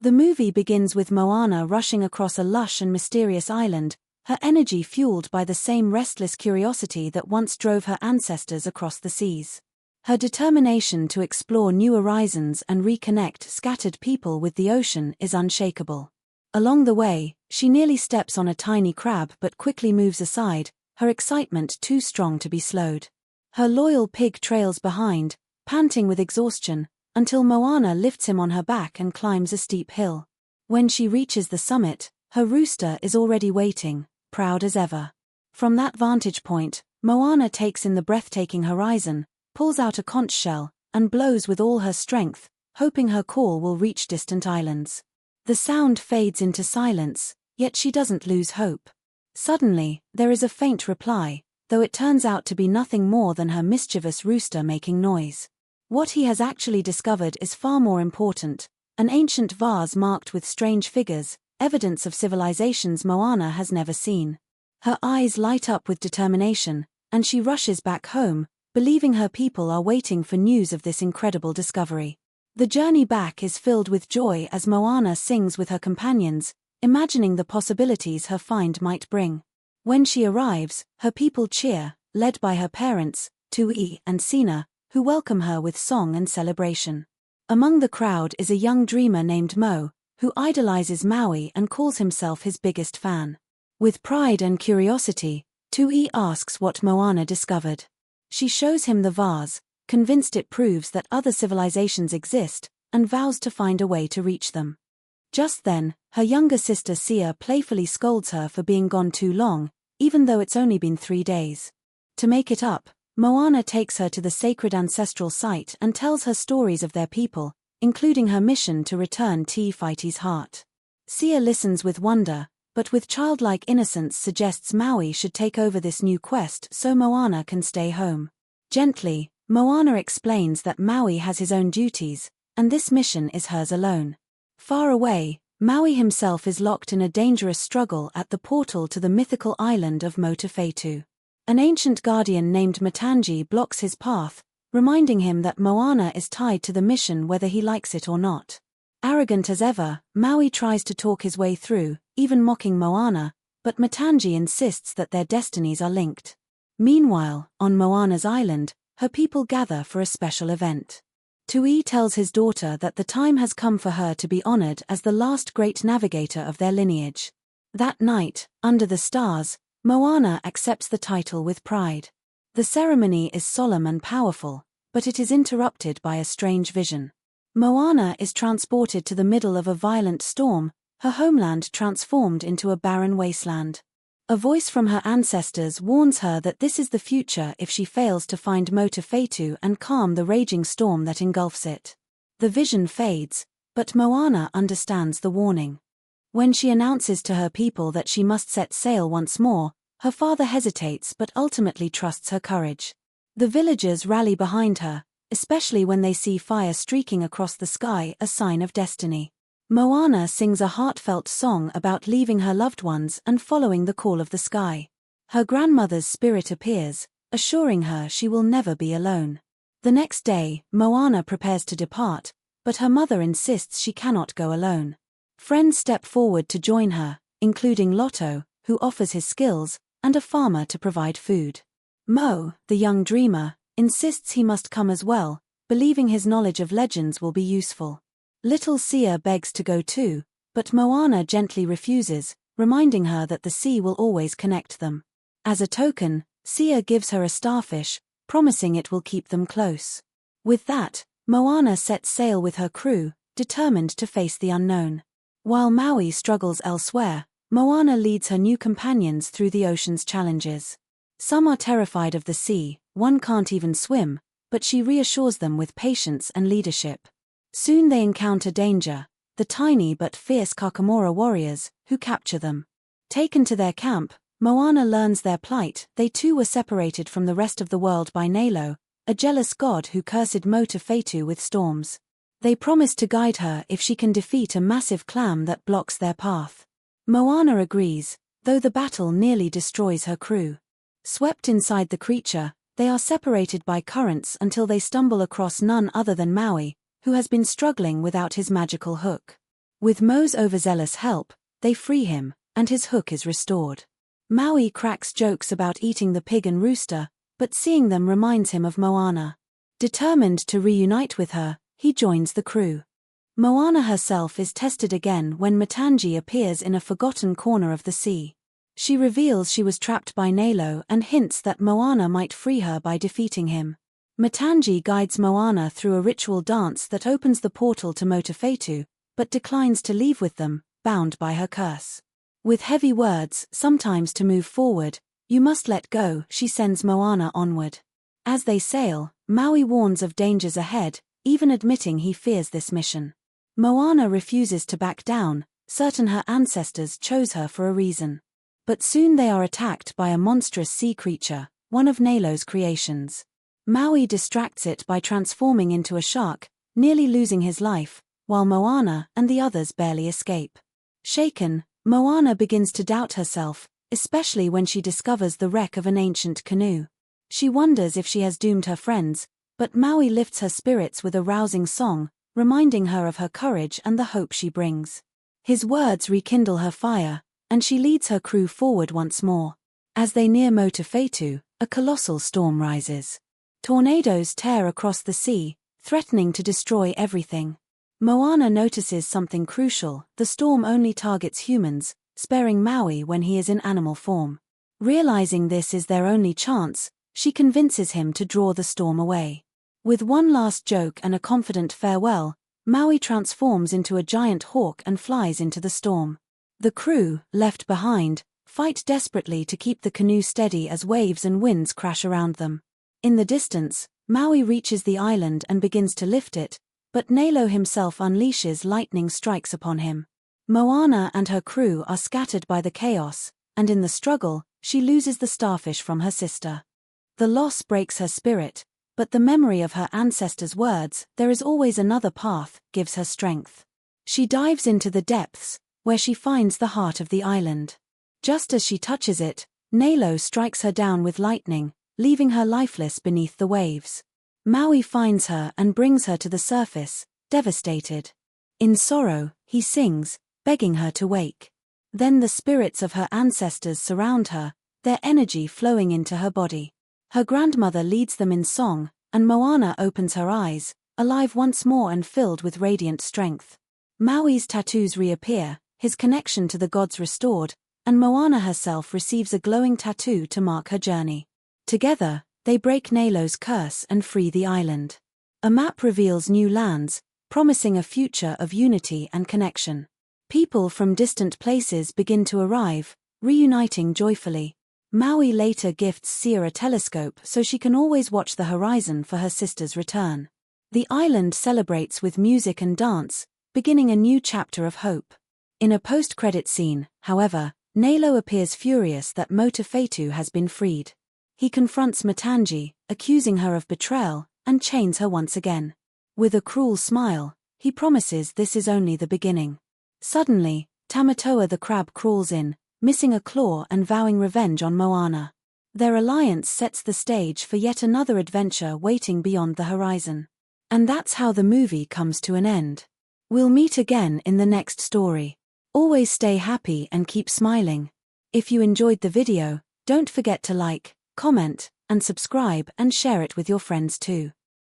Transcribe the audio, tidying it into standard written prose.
The movie begins with Moana rushing across a lush and mysterious island, her energy fueled by the same restless curiosity that once drove her ancestors across the seas. Her determination to explore new horizons and reconnect scattered people with the ocean is unshakable. Along the way, she nearly steps on a tiny crab but quickly moves aside, her excitement too strong to be slowed. Her loyal pig trails behind, panting with exhaustion, until Moana lifts him on her back and climbs a steep hill. When she reaches the summit, her rooster is already waiting, proud as ever. From that vantage point, Moana takes in the breathtaking horizon, pulls out a conch shell, and blows with all her strength, hoping her call will reach distant islands. The sound fades into silence, yet she doesn't lose hope. Suddenly, there is a faint reply, though it turns out to be nothing more than her mischievous rooster making noise. What he has actually discovered is far more important, an ancient vase marked with strange figures, evidence of civilizations Moana has never seen. Her eyes light up with determination, and she rushes back home, believing her people are waiting for news of this incredible discovery. The journey back is filled with joy as Moana sings with her companions, imagining the possibilities her find might bring. When she arrives, her people cheer, led by her parents, Tui and Sina, who welcome her with song and celebration. Among the crowd is a young dreamer named Mo, who idolizes Maui and calls himself his biggest fan. With pride and curiosity, Tui asks what Moana discovered. She shows him the vase, convinced it proves that other civilizations exist, and vows to find a way to reach them. Just then, her younger sister Sia playfully scolds her for being gone too long, even though it's only been 3 days. To make it up, Moana takes her to the sacred ancestral site and tells her stories of their people, including her mission to return Te Fiti's heart. Sia listens with wonder, but with childlike innocence suggests Maui should take over this new quest so Moana can stay home. Gently, Moana explains that Maui has his own duties, and this mission is hers alone. Far away, Maui himself is locked in a dangerous struggle at the portal to the mythical island of Te Fiti. An ancient guardian named Matangi blocks his path, reminding him that Moana is tied to the mission whether he likes it or not. Arrogant as ever, Maui tries to talk his way through, even mocking Moana, but Matangi insists that their destinies are linked. Meanwhile, on Moana's island, her people gather for a special event. Tui tells his daughter that the time has come for her to be honored as the last great navigator of their lineage. That night, under the stars, Moana accepts the title with pride. The ceremony is solemn and powerful, but it is interrupted by a strange vision. Moana is transported to the middle of a violent storm, her homeland transformed into a barren wasteland. A voice from her ancestors warns her that this is the future if she fails to find Te Fiti and calm the raging storm that engulfs it. The vision fades, but Moana understands the warning. When she announces to her people that she must set sail once more, her father hesitates but ultimately trusts her courage. The villagers rally behind her, especially when they see fire streaking across the sky, a sign of destiny. Moana sings a heartfelt song about leaving her loved ones and following the call of the sky. Her grandmother's spirit appears, assuring her she will never be alone. The next day, Moana prepares to depart, but her mother insists she cannot go alone. Friends step forward to join her, including Lotto, who offers his skills, and a farmer to provide food. Mo, the young dreamer, insists he must come as well, believing his knowledge of legends will be useful. Little Sia begs to go too, but Moana gently refuses, reminding her that the sea will always connect them. As a token, Sia gives her a starfish, promising it will keep them close. With that, Moana sets sail with her crew, determined to face the unknown. While Maui struggles elsewhere, Moana leads her new companions through the ocean's challenges. Some are terrified of the sea, one can't even swim, but she reassures them with patience and leadership. Soon they encounter danger, the tiny but fierce Kakamora warriors, who capture them. Taken to their camp, Moana learns their plight. They too were separated from the rest of the world by Nalo, a jealous god who cursed Te Fiti with storms. They promise to guide her if she can defeat a massive clam that blocks their path. Moana agrees, though the battle nearly destroys her crew. Swept inside the creature, they are separated by currents until they stumble across none other than Maui, who has been struggling without his magical hook. With Mo's overzealous help, they free him, and his hook is restored. Maui cracks jokes about eating the pig and rooster, but seeing them reminds him of Moana. Determined to reunite with her, he joins the crew. Moana herself is tested again when Matangi appears in a forgotten corner of the sea. She reveals she was trapped by Nalo and hints that Moana might free her by defeating him. Matangi guides Moana through a ritual dance that opens the portal to Te Fiti, but declines to leave with them, bound by her curse. With heavy words, sometimes to move forward, "You must let go," she sends Moana onward. As they sail, Maui warns of dangers ahead, even admitting he fears this mission. Moana refuses to back down, certain her ancestors chose her for a reason. But soon they are attacked by a monstrous sea creature, one of Nalo's creations. Maui distracts it by transforming into a shark, nearly losing his life, while Moana and the others barely escape. Shaken, Moana begins to doubt herself, especially when she discovers the wreck of an ancient canoe. She wonders if she has doomed her friends, but Maui lifts her spirits with a rousing song, reminding her of her courage and the hope she brings. His words rekindle her fire, and she leads her crew forward once more. As they near Te Fiti, a colossal storm rises. Tornadoes tear across the sea, threatening to destroy everything. Moana notices something crucial: the storm only targets humans, sparing Maui when he is in animal form. Realizing this is their only chance, she convinces him to draw the storm away. With one last joke and a confident farewell, Maui transforms into a giant hawk and flies into the storm. The crew, left behind, fight desperately to keep the canoe steady as waves and winds crash around them. In the distance, Maui reaches the island and begins to lift it, but Nalo himself unleashes lightning strikes upon him. Moana and her crew are scattered by the chaos, and in the struggle, she loses the starfish from her sister. The loss breaks her spirit, but the memory of her ancestors' words, "There is always another path," gives her strength. She dives into the depths, where she finds the heart of the island. Just as she touches it, Nalo strikes her down with lightning, leaving her lifeless beneath the waves. Maui finds her and brings her to the surface, devastated. In sorrow, he sings, begging her to wake. Then the spirits of her ancestors surround her, their energy flowing into her body. Her grandmother leads them in song, and Moana opens her eyes, alive once more and filled with radiant strength. Maui's tattoos reappear, his connection to the gods restored, and Moana herself receives a glowing tattoo to mark her journey. Together, they break Nalo's curse and free the island. A map reveals new lands, promising a future of unity and connection. People from distant places begin to arrive, reuniting joyfully. Maui later gifts Sia a telescope so she can always watch the horizon for her sister's return. The island celebrates with music and dance, beginning a new chapter of hope. In a post-credit scene, however, Nalo appears furious that Te Fiti has been freed. He confronts Matangi, accusing her of betrayal, and chains her once again. With a cruel smile, he promises this is only the beginning. Suddenly, Tamatoa the crab crawls in, missing a claw and vowing revenge on Moana. Their alliance sets the stage for yet another adventure waiting beyond the horizon. And that's how the movie comes to an end. We'll meet again in the next story. Always stay happy and keep smiling. If you enjoyed the video, don't forget to like, comment, and subscribe and share it with your friends too.